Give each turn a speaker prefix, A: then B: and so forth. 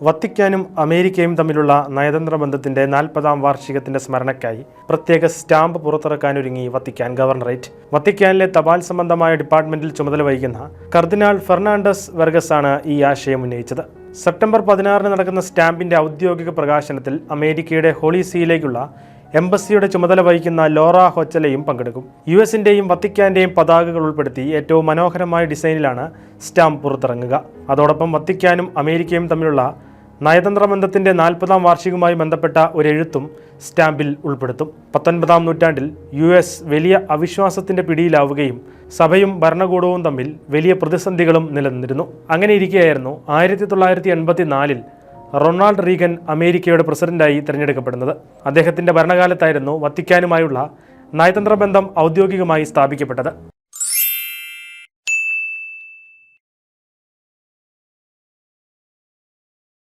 A: വത്തിക്കാനും അമേരിക്കയും തമ്മിലുള്ള നയതന്ത്ര ബന്ധത്തിന്റെ 40-ാം വാർഷികത്തിന്റെ സ്മരണയ്ക്കായി പ്രത്യേക സ്റ്റാമ്പ് പുറത്തിറക്കാനൊരുങ്ങി വത്തിക്കാൻ ഗവർണറേറ്റ്. വത്തിക്കാനിലെ തപാൽ സംബന്ധമായ ഡിപ്പാർട്ട്മെന്റിൽ ചുമതല വഹിക്കുന്ന കർദിനാൾ ഫെർണാണ്ടസ് വെർഗസ് ആണ് ഈ ആശയം ഉന്നയിച്ചത്. സെപ്റ്റംബർ 16 നടക്കുന്ന സ്റ്റാമ്പിന്റെ ഔദ്യോഗിക പ്രകാശനത്തിൽ അമേരിക്കയുടെ ഹോളി സീയിലേക്കുള്ള എംബസിയുടെ ചുമതല വഹിക്കുന്ന ലോറ ഹൊച്ചലയും പങ്കെടുക്കും. യുഎസിന്റെയും വത്തിക്കാന്റെയും പതാകകൾ ഉൾപ്പെടുത്തി ഏറ്റവും മനോഹരമായ ഡിസൈനിലാണ് സ്റ്റാമ്പ് പുറത്തിറങ്ങുക. അതോടൊപ്പം വത്തിക്കാനും അമേരിക്കയും തമ്മിലുള്ള നയതന്ത്ര ബന്ധത്തിന്റെ 40-ാം വാർഷികവുമായി ബന്ധപ്പെട്ട ഒരു എഴുത്തും സ്റ്റാമ്പിൽ ഉൾപ്പെടുത്തും. 19-ാം നൂറ്റാണ്ടിൽ US വലിയ അവിശ്വാസത്തിന്റെ പിടിയിലാവുകയും സഭയും ഭരണകൂടവും തമ്മിൽ വലിയ പ്രതിസന്ധികളും നിലനിന്നിരുന്നു. അങ്ങനെ ഇരിക്കെയായിരുന്നു 1984-ൽ റൊണാൾഡ് റീഗൻ അമേരിക്കയുടെ പ്രസിഡന്റായി തിരഞ്ഞെടുക്കപ്പെടുന്നത്. അദ്ദേഹത്തിന്റെ ഭരണകാലത്തായിരുന്നു വത്തിക്കാനുമായുള്ള നയതന്ത്ര ബന്ധം ഔദ്യോഗികമായി സ്ഥാപിക്കപ്പെട്ടത്.